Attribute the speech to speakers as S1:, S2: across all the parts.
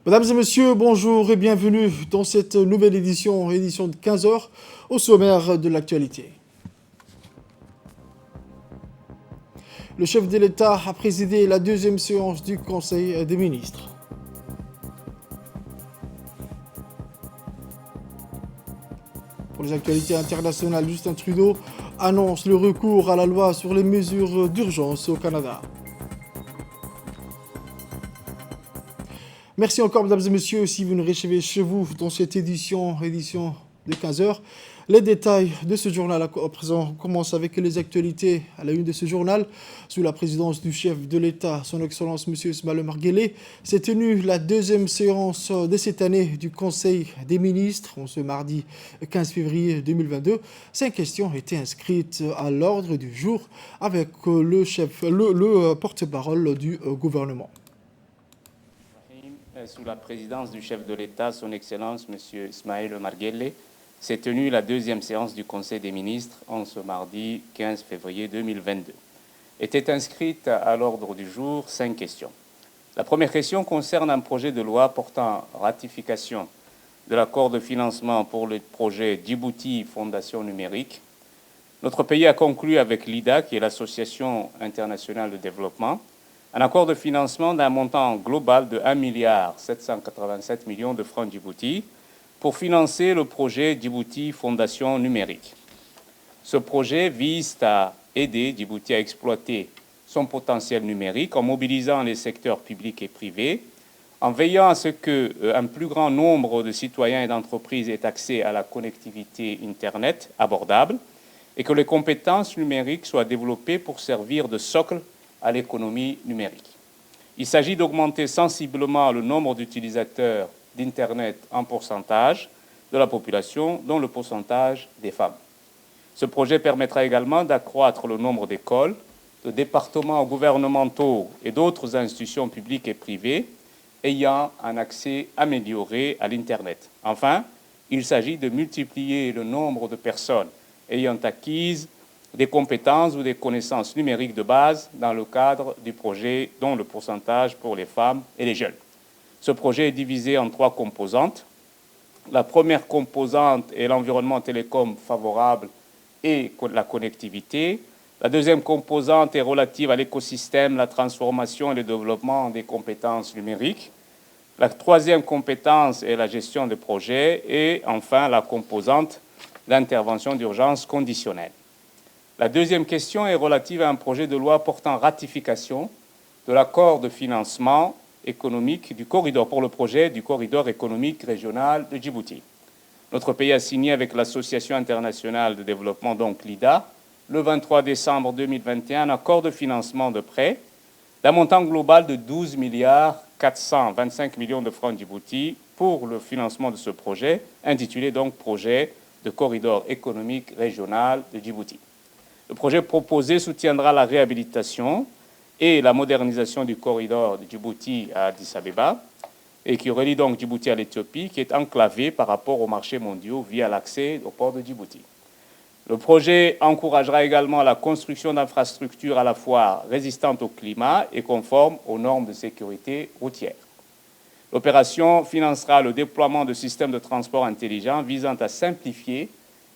S1: Mesdames et messieurs, bonjour et bienvenue dans cette nouvelle édition de 15 heures, au sommaire de l'actualité. Le chef de l'État a présidé la deuxième séance du Conseil des ministres. Pour les actualités internationales, Justin Trudeau annonce le recours à la loi sur les mesures d'urgence au Canada. Merci encore, mesdames et messieurs, si vous nous recevez chez vous dans cette édition de 15 heures. Les détails de ce journal à présent commencent avec les actualités à la une de ce journal. Sous la présidence du chef de l'État, son Excellence M. Ismaël Omar Guelleh, s'est tenue la deuxième séance de cette année du Conseil des ministres, en ce mardi 15 février 2022. 5 questions étaient inscrites à l'ordre du jour avec le porte-parole du gouvernement.
S2: Sous la présidence du chef de l'État, son Excellence M. Ismaël Omar Guelleh, s'est tenue la deuxième séance du Conseil des ministres en ce mardi 15 février 2022. Étaient inscrites à l'ordre du jour 5 questions. La première question concerne un projet de loi portant ratification de l'accord de financement pour le projet Djibouti Fondation Numérique. Notre pays a conclu avec l'IDA, qui est l'Association internationale de développement, un accord de financement d'un montant global de 1,787 milliard de francs Djibouti pour financer le projet Djibouti Fondation Numérique. Ce projet vise à aider Djibouti à exploiter son potentiel numérique en mobilisant les secteurs publics et privés, en veillant à ce qu'un plus grand nombre de citoyens et d'entreprises aient accès à la connectivité Internet abordable et que les compétences numériques soient développées pour servir de socle à l'économie numérique. Il s'agit d'augmenter sensiblement le nombre d'utilisateurs d'Internet en pourcentage de la population, dont le pourcentage des femmes. Ce projet permettra également d'accroître le nombre d'écoles, de départements gouvernementaux et d'autres institutions publiques et privées ayant un accès amélioré à l'Internet. Enfin, il s'agit de multiplier le nombre de personnes ayant acquis des compétences ou des connaissances numériques de base dans le cadre du projet, dont le pourcentage pour les femmes et les jeunes. Ce projet est divisé en 3 composantes. La première composante est l'environnement télécom favorable et la connectivité. La deuxième composante est relative à l'écosystème, la transformation et le développement des compétences numériques. La troisième compétence est la gestion des projets. Et enfin, la composante d'intervention d'urgence conditionnelle. La deuxième question est relative à un projet de loi portant ratification de l'accord de financement économique du corridor pour le projet du corridor économique régional de Djibouti. Notre pays a signé avec l'Association internationale de développement, donc l'IDA, le 23 décembre 2021, un accord de financement de prêt d'un montant global de 12,425 milliards de francs Djibouti pour le financement de ce projet, intitulé donc Projet de corridor économique régional de Djibouti. Le projet proposé soutiendra la réhabilitation et la modernisation du corridor de Djibouti à Addis Abeba et qui relie donc Djibouti à l'Éthiopie, qui est enclavé par rapport aux marchés mondiaux via l'accès au port de Djibouti. Le projet encouragera également la construction d'infrastructures à la fois résistantes au climat et conformes aux normes de sécurité routière. L'opération financera le déploiement de systèmes de transport intelligents visant à simplifier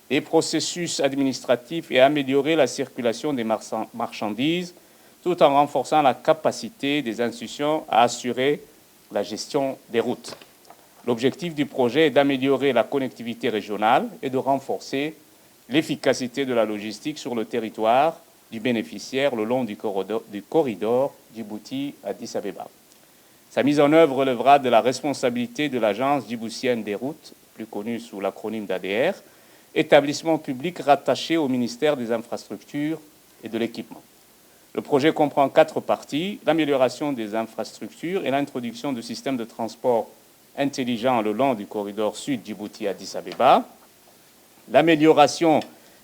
S2: les processus administratifs et améliorer la circulation des marchandises, tout en renforçant la capacité des institutions à assurer la gestion des routes. L'objectif du projet est d'améliorer la connectivité régionale et de renforcer l'efficacité de la logistique sur le territoire du bénéficiaire le long du corridor Djibouti-Addis Abeba. Sa mise en œuvre relèvera de la responsabilité de l'Agence djiboutienne des routes, plus connue sous l'acronyme d'ADR, établissement public rattaché au ministère des Infrastructures et de l'Équipement. Le projet comprend 4 parties, l'amélioration des infrastructures et l'introduction de systèmes de transport intelligents le long du corridor sud Djibouti-Addis Abeba, l'amélioration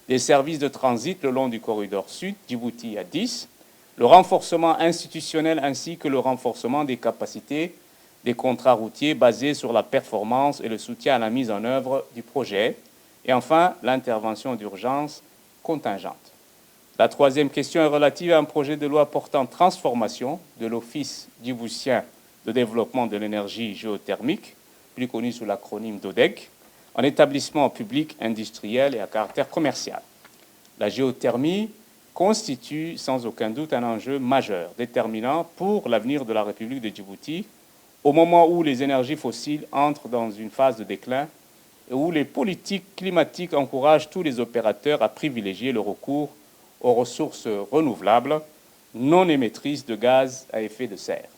S2: des services de transit le long du corridor sud Djibouti-Addis, le renforcement institutionnel ainsi que le renforcement des capacités des contrats routiers basés sur la performance et le soutien à la mise en œuvre du projet, et enfin, l'intervention d'urgence contingente. La troisième question est relative à un projet de loi portant transformation de l'Office djiboutien de développement de l'énergie géothermique, plus connu sous l'acronyme d'ODEC, en établissement public industriel et à caractère commercial. La géothermie constitue sans aucun doute un enjeu majeur, déterminant pour l'avenir de la République de Djibouti, au moment où les énergies fossiles entrent dans une phase de déclin et où les politiques climatiques encouragent tous les opérateurs à privilégier le recours aux ressources renouvelables non émettrices de gaz à effet de serre.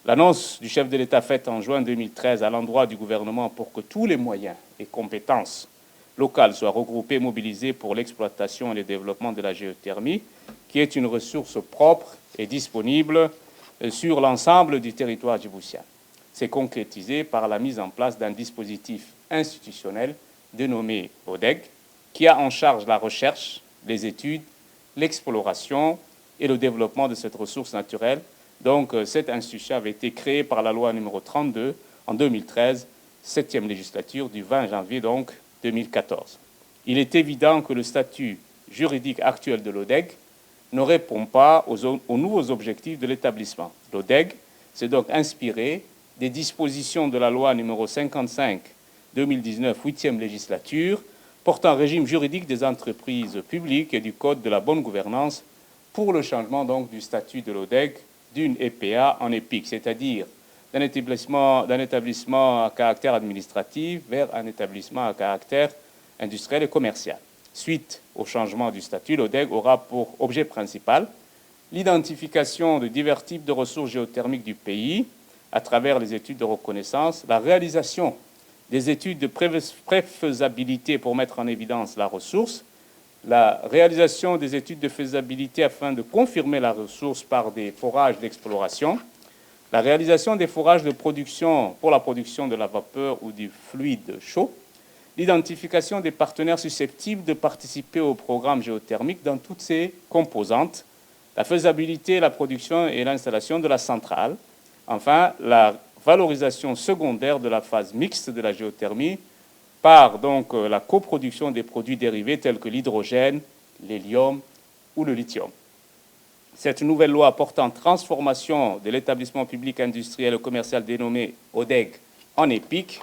S2: L'annonce du chef de l'État faite en juin 2013 à l'endroit du gouvernement pour que tous les moyens et compétences locales soient regroupés et mobilisés pour l'exploitation et le développement de la géothermie, qui est une ressource propre et disponible sur l'ensemble du territoire djiboutien. C'est concrétisé par la mise en place d'un dispositif institutionnel dénommé ODEG, qui a en charge la recherche, les études, l'exploration et le développement de cette ressource naturelle. Donc, cette institution avait été créée par la loi numéro 32 en 2013, 7e législature du 20 janvier donc 2014. Il est évident que le statut juridique actuel de l'ODEG ne répond pas aux nouveaux objectifs de l'établissement. L'ODEG s'est donc inspiré des dispositions de la loi numéro 55/2019, 8e législature, portant régime juridique des entreprises publiques et du Code de la bonne gouvernance pour le changement donc du statut de l'ODEG d'une EPA en EPIC, c'est-à-dire d'un établissement à caractère administratif vers un établissement à caractère industriel et commercial. Suite au changement du statut, l'ODEG aura pour objet principal l'identification de divers types de ressources géothermiques du pays à travers les études de reconnaissance, la réalisation des études de préfaisabilité pour mettre en évidence la ressource, la réalisation des études de faisabilité afin de confirmer la ressource par des forages d'exploration, la réalisation des forages de production pour la production de la vapeur ou du fluide chaud, l'identification des partenaires susceptibles de participer au programme géothermique dans toutes ses composantes, la faisabilité, la production et l'installation de la centrale, enfin la valorisation secondaire de la phase mixte de la géothermie par donc la coproduction des produits dérivés tels que l'hydrogène, l'hélium ou le lithium. Cette nouvelle loi portant transformation de l'établissement public industriel et commercial dénommé ODEG en EPIC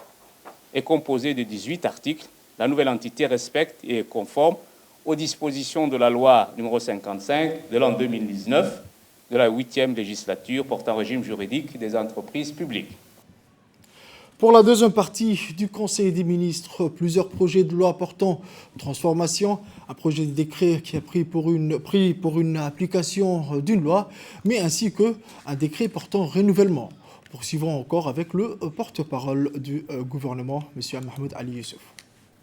S2: est composée de 18 articles. La nouvelle entité respecte et est conforme aux dispositions de la loi numéro 55 de l'an 2019 de la 8e législature portant régime juridique des entreprises publiques.
S1: Pour la deuxième partie du Conseil des ministres, plusieurs projets de loi portant transformation, un projet de décret qui a pris pour une application d'une loi, mais ainsi qu'un décret portant renouvellement. Poursuivons encore avec le porte-parole du gouvernement, M. Mahmoud Ali Youssouf.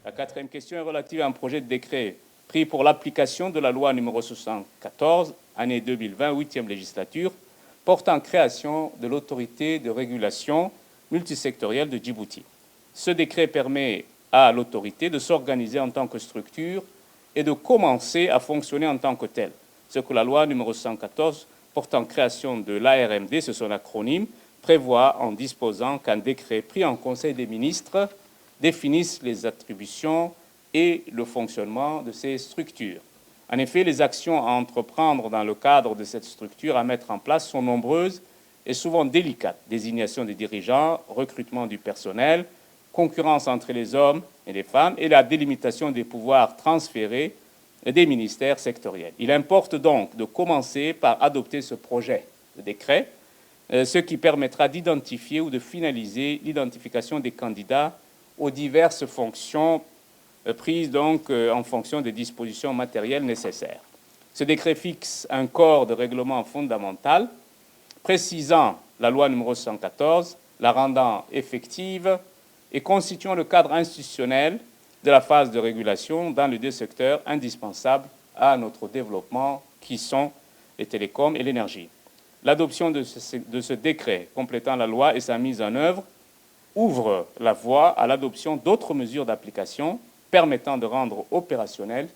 S2: La quatrième question est relative à un projet de décret pris pour l'application de la loi numéro 74, année 2020, 8e législature, portant création de l'autorité de régulation multisectorielle de Djibouti. Ce décret permet à l'autorité de s'organiser en tant que structure et de commencer à fonctionner en tant que telle. Ce que la loi numéro 114 portant création de l'ARMD, c'est son acronyme, prévoit en disposant qu'un décret pris en Conseil des ministres définisse les attributions et le fonctionnement de ces structures. En effet, les actions à entreprendre dans le cadre de cette structure à mettre en place sont nombreuses et souvent délicates. Désignation des dirigeants, recrutement du personnel, concurrence entre les hommes et les femmes et la délimitation des pouvoirs transférés des ministères sectoriels. Il importe donc de commencer par adopter ce projet de décret, ce qui permettra d'identifier ou de finaliser l'identification des candidats aux diverses fonctions prises donc en fonction des dispositions matérielles nécessaires. Ce décret fixe un corps de règlement fondamental précisant la loi numéro 114, la rendant effective et constituant le cadre institutionnel de la phase de régulation dans les deux secteurs indispensables à notre développement qui sont les télécoms et l'énergie. L'adoption de ce décret complétant la loi et sa mise en œuvre ouvre la voie à l'adoption d'autres mesures d'application permettant de rendre opérationnelle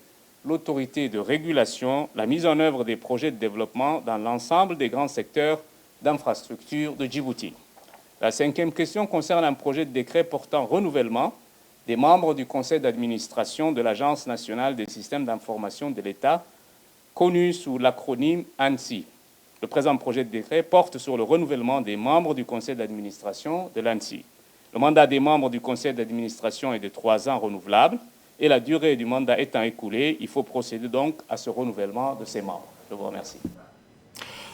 S2: l'autorité de régulation, la mise en œuvre des projets de développement dans l'ensemble des grands secteurs d'infrastructures de Djibouti. La cinquième question concerne un projet de décret portant renouvellement des membres du conseil d'administration de l'Agence nationale des systèmes d'information de l'État, connu sous l'acronyme ANSI. Le présent projet de décret porte sur le renouvellement des membres du conseil d'administration de l'ANSSI. Le mandat des membres du conseil d'administration est de 3 ans renouvelable et la durée du mandat étant écoulée, il faut procéder donc à ce renouvellement de ces membres. Je vous remercie.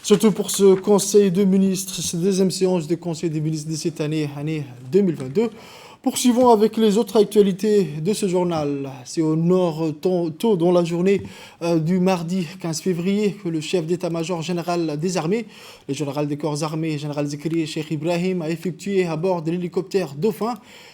S1: Surtout pour ce Conseil des ministres, cette deuxième séance du Conseil des ministres de cette année 2022. Poursuivons avec les autres actualités de ce journal. C'est au nord, tôt dans la journée du mardi 15 février, que le chef d'état-major général des armées, le général des corps armés, général Zekri Cheikh Ibrahim, a effectué à bord de l'hélicoptère Dauphin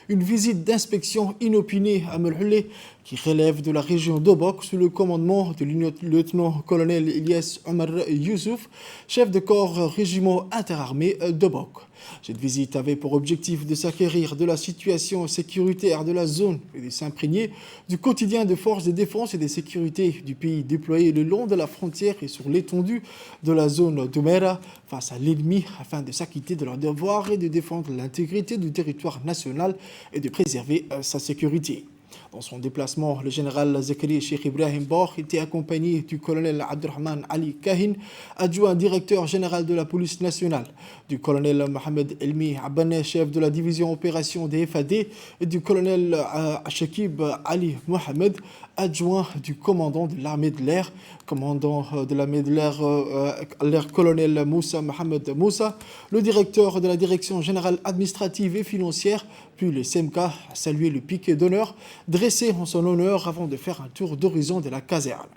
S1: une visite d'inspection inopinée à Melhoulé, qui relève de la région d'Obok, sous le commandement du lieutenant-colonel Ilyas Omar Youssouf, chef de corps régiment interarmé d'Obok. Cette visite avait pour objectif de s'acquérir de la situation sécuritaire de la zone et de s'imprégner du quotidien des forces de défense et de sécurité du pays déployées le long de la frontière et sur l'étendue de la zone de Mera face à l'ennemi, afin de s'acquitter de leur devoir et de défendre l'intégrité du territoire national et de préserver sa sécurité. Dans son déplacement, le général Zekri Cheikh Ibrahim Bor était accompagné du colonel Abdurrahman Ali Kahin, adjoint directeur général de la police nationale, du colonel Mohamed Elmi Abane, chef de la division opération des FAD, et du colonel Shakib Ali Mohamed, adjoint du commandant de l'armée de l'air, commandant de l'armée de l'air colonel Moussa Mohamed Moussa, le directeur de la direction générale administrative et financière, puis le SEMK a salué le piquet d'honneur dressé en son honneur avant de faire un tour d'horizon de la caserne.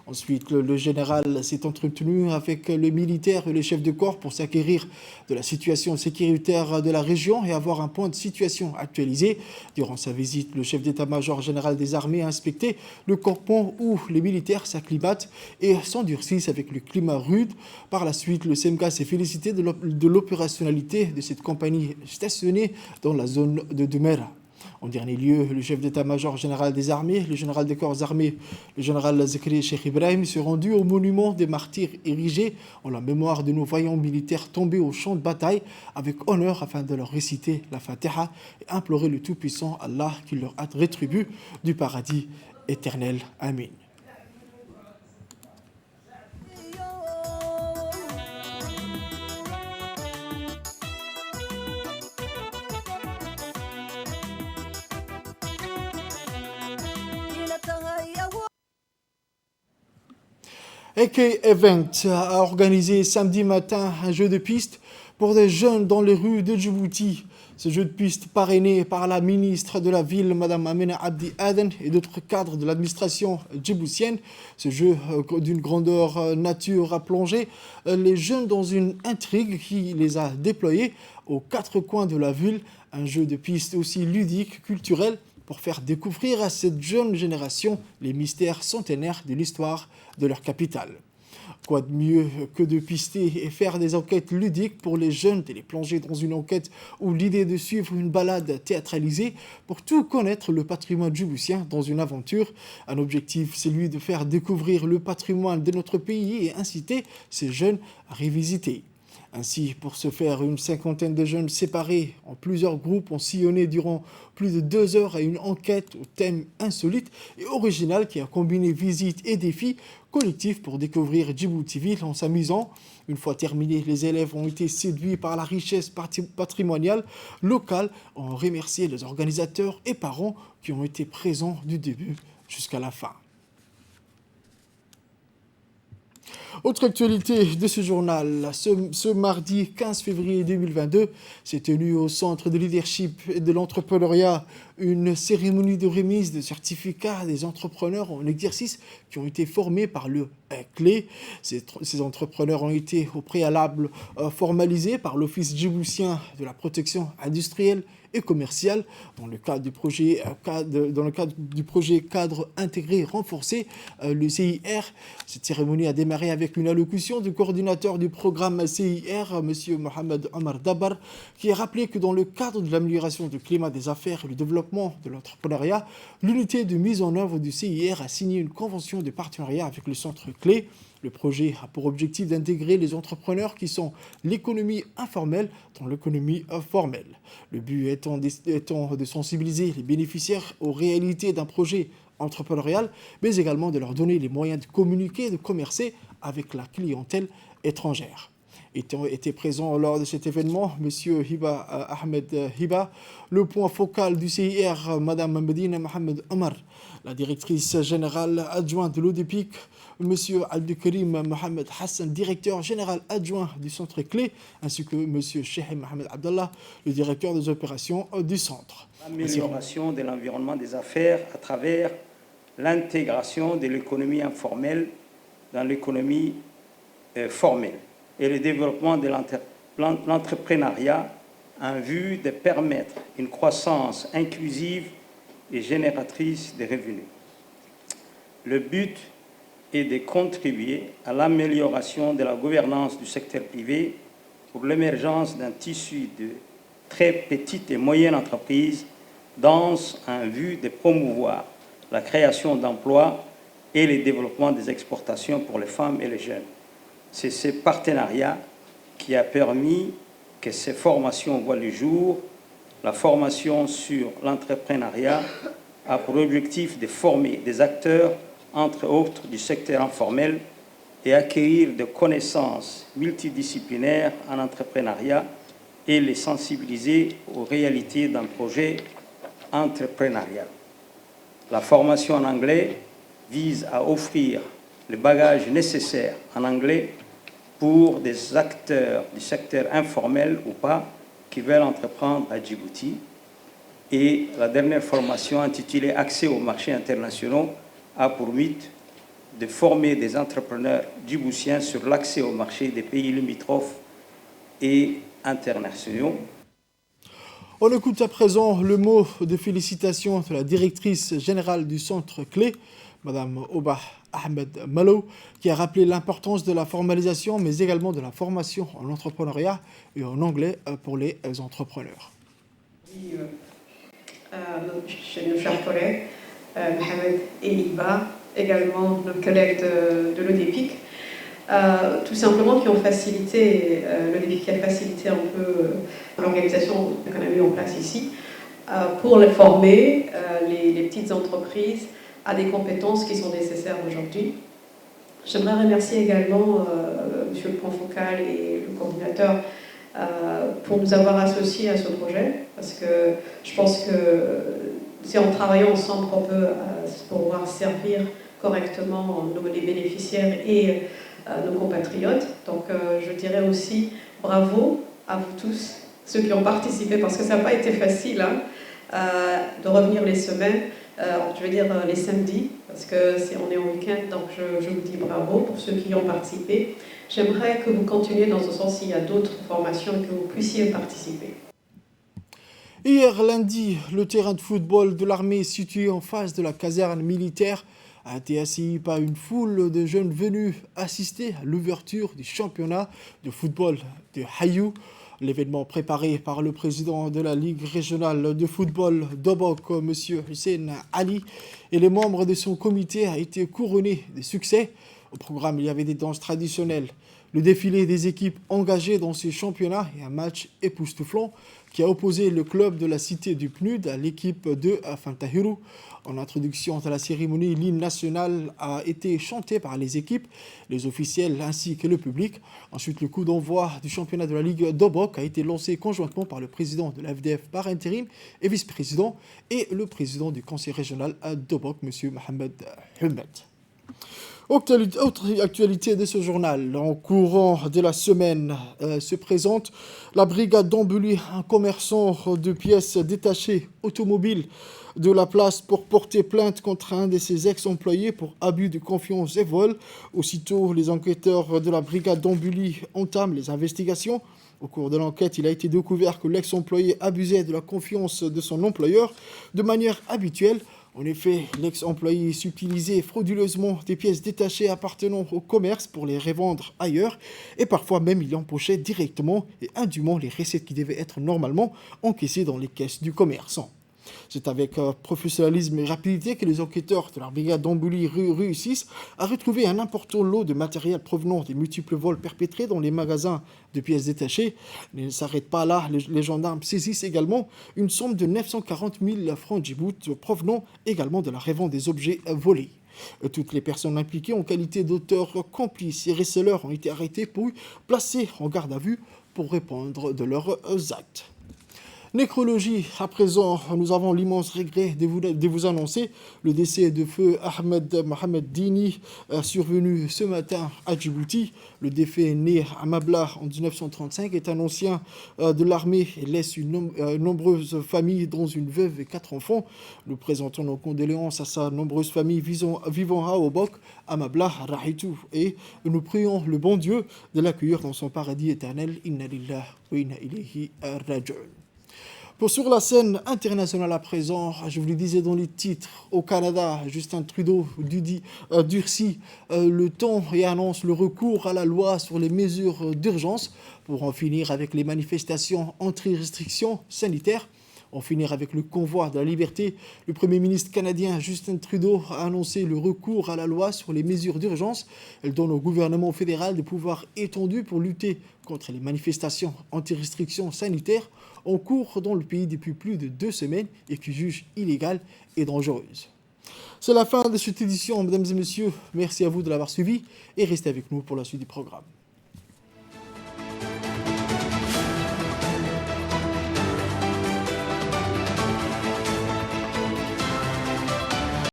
S1: Ensuite, le général s'est entretenu avec les militaires et les chefs de corps pour s'acquérir de la situation sécuritaire de la région et avoir un point de situation actualisé. Durant sa visite, le chef d'état-major général des armées a inspecté le campement où les militaires s'acclimatent et s'endurcissent avec le climat rude. Par la suite, le SEMK s'est félicité de l'opérationnalité de cette compagnie stationnée dans la zone de Doumera. En dernier lieu, le chef d'état-major général des armées, le général des corps armés, le général Zekri Cheikh Ibrahim, se rendu au monument des martyrs érigé en la mémoire de nos vaillants militaires tombés au champ de bataille avec honneur afin de leur réciter la Fatiha et implorer le Tout-Puissant Allah qui leur rétribue du paradis éternel. Amin. AK Event a organisé samedi matin un jeu de piste pour des jeunes dans les rues de Djibouti. Ce jeu de piste parrainé par la ministre de la ville, Mme Amina Abdi Aden, et d'autres cadres de l'administration djiboutienne. Ce jeu d'une grandeur nature a plongé les jeunes dans une intrigue qui les a déployés aux 4 coins de la ville. Un jeu de piste aussi ludique, culturel, pour faire découvrir à cette jeune génération les mystères centenaires de l'histoire de leur capitale. Quoi de mieux que de pister et faire des enquêtes ludiques pour les jeunes et les plonger dans une enquête ou l'idée de suivre une balade théâtralisée pour tout connaître le patrimoine djiboutien dans une aventure. Un objectif, c'est celui de faire découvrir le patrimoine de notre pays et inciter ces jeunes à revisiter. Ainsi, pour ce faire, une 50aine de jeunes séparés en plusieurs groupes ont sillonné durant plus de 2 heures à une enquête au thème insolite et original qui a combiné visites et défis collectifs pour découvrir Djibouti-Ville en s'amusant. Une fois terminés, les élèves ont été séduits par la richesse patrimoniale locale, ont remercié les organisateurs et parents qui ont été présents du début jusqu'à la fin. Autre actualité de ce journal, ce mardi 15 février 2022, s'est tenue au Centre de leadership et de l'entrepreneuriat une cérémonie de remise de certificats des entrepreneurs en exercice qui ont été formés par le CLE. Ces entrepreneurs ont été au préalable formalisés par l'Office djiboutien de la protection industrielle et commerciale dans le cadre du projet cadre intégré renforcé, le CIR. Cette cérémonie a démarré avec une allocution du coordinateur du programme CIR, M. Mohamed Omar Dabar, qui a rappelé que dans le cadre de l'amélioration du climat des affaires et du développement de l'entrepreneuriat, l'unité de mise en œuvre du CIR a signé une convention de partenariat avec le centre CLE. Le projet a pour objectif d'intégrer les entrepreneurs qui sont l'économie informelle dans l'économie formelle. Le but étant de sensibiliser les bénéficiaires aux réalités d'un projet entrepreneurial, mais également de leur donner les moyens de communiquer et de commercer avec la clientèle étrangère. Étaient présents lors de cet événement M. Hiba Ahmed Hiba, le point focal du CIR, Mme Medina Mohamed Omar, la directrice générale adjointe de l'ODEPIC, M. Abdelkarim Mohamed Hassan, directeur général adjoint du centre clé, ainsi que M. Cheikh Mohamed Abdallah, le directeur des opérations du centre.
S3: L'amélioration de l'environnement des affaires à travers l'intégration de l'économie informelle dans l'économie formelle et le développement de l'entrepreneuriat en vue de permettre une croissance inclusive et génératrice de revenus. Le but est de contribuer à l'amélioration de la gouvernance du secteur privé pour l'émergence d'un tissu de très petites et moyennes entreprises denses en vue de promouvoir la création d'emplois et le développement des exportations pour les femmes et les jeunes. C'est ce partenariat qui a permis que ces formations voient le jour. La formation sur l'entrepreneuriat a pour objectif de former des acteurs, entre autres du secteur informel, et acquérir des connaissances multidisciplinaires en entrepreneuriat et les sensibiliser aux réalités d'un projet entrepreneurial. La formation en anglais vise à offrir le bagage nécessaire en anglais pour des acteurs du secteur informel ou pas qui veulent entreprendre à Djibouti. Et la dernière formation intitulée « Accès aux marchés internationaux » a pour but de former des entrepreneurs djiboutiens sur l'accès au marché des pays limitrophes et internationaux.
S1: On écoute à présent le mot de félicitations de la directrice générale du centre clé, Mme Obah Ahmed Malo, qui a rappelé l'importance de la formalisation, mais également de la formation en entrepreneuriat et en anglais pour les entrepreneurs.
S4: Chez nos chers collègues, Mohamed et Iba, également nos collègues de l'ODEPIC, tout simplement qui ont facilité, l'ODEPIC qui a facilité un peu l'organisation qu'on a mis en place ici, pour les former, les petites entreprises, à des compétences qui sont nécessaires aujourd'hui. J'aimerais remercier également Monsieur le point focal et le coordinateur pour nous avoir associés à ce projet, parce que je pense que c'est en travaillant ensemble qu'on peut pouvoir servir correctement les bénéficiaires et nos compatriotes. Donc je dirais aussi bravo à vous tous, ceux qui ont participé, parce que ça n'a pas été facile hein, de revenir les semaines, je veux dire les samedis, parce qu'on est en week-end, donc je vous dis bravo pour ceux qui y ont participé. J'aimerais que vous continuiez dans ce sens s'il y a d'autres formations et que vous puissiez participer.
S1: Hier lundi, le terrain de football de l'armée situé en face de la caserne militaire a été assailli par une foule de jeunes venus assister à l'ouverture du championnat de football de Hayou. L'événement préparé par le président de la Ligue régionale de football d'Obok, M. Hussein Ali, et les membres de son comité a été couronné de succès. Au programme, il y avait des danses traditionnelles, le défilé des équipes engagées dans ce championnat et un match époustouflant qui a opposé le club de la cité du PNUD à l'équipe de Fantahiru. En introduction à la cérémonie, l'hymne national a été chanté par les équipes, les officiels ainsi que le public. Ensuite, le coup d'envoi du championnat de la Ligue d'Obok a été lancé conjointement par le président de l'FDF par intérim et vice-président et le président du conseil régional d'Obok, M. Mohamed Humed. Autre actualité de ce journal, en courant de la semaine se présente la brigade d'Ambuli, un commerçant de pièces détachées automobiles de la place pour porter plainte contre un de ses ex-employés pour abus de confiance et vol. Aussitôt, les enquêteurs de la brigade d'Ambuli entament les investigations. Au cours de l'enquête, il a été découvert que l'ex-employé abusait de la confiance de son employeur de manière habituelle. En effet, l'ex-employé subtilisait frauduleusement des pièces détachées appartenant au commerce pour les revendre ailleurs et parfois même il empochait directement et indûment les recettes qui devaient être normalement encaissées dans les caisses du commerçant. C'est avec professionnalisme et rapidité que les enquêteurs de la brigade d'Ambuli réussissent à retrouver un important lot de matériel provenant des multiples vols perpétrés dans les magasins de pièces détachées. Mais ils ne s'arrêtent pas là, les gendarmes saisissent également une somme de 940 000 francs Djibouti provenant également de la revente des objets volés. Toutes les personnes impliquées en qualité d'auteurs, complices et receleurs ont été arrêtées puis placées en garde à vue pour répondre de leurs actes. Nécrologie, à présent, nous avons l'immense regret de vous annoncer le décès de feu Ahmed Mohamed Dini, survenu ce matin à Djibouti. Le défunt, né à Mabla en 1935, est un ancien de l'armée et laisse une nombreuse famille, dont une veuve et 4 enfants. Nous présentons nos condoléances à sa nombreuse famille vivant à Obok, à Mabla, à Rahitou, et nous prions le bon Dieu de l'accueillir dans son paradis éternel. Inna lillahi wa inna ilayhi raji'un. Sur la scène internationale à présent, je vous le disais dans les titres, au Canada, Justin Trudeau durcit le ton et annonce le recours à la loi sur les mesures d'urgence pour en finir avec les manifestations anti-restrictions sanitaires. En finir avec le convoi de la liberté, le Premier ministre canadien Justin Trudeau a annoncé le recours à la loi sur les mesures d'urgence. Elle donne au gouvernement fédéral des pouvoirs étendus pour lutter contre les manifestations anti-restrictions sanitaires en cours dans le pays depuis plus de 2 semaines et qui juge illégale et dangereuse. C'est la fin de cette édition, mesdames et messieurs. Merci à vous de l'avoir suivi et restez avec nous pour la suite du programme.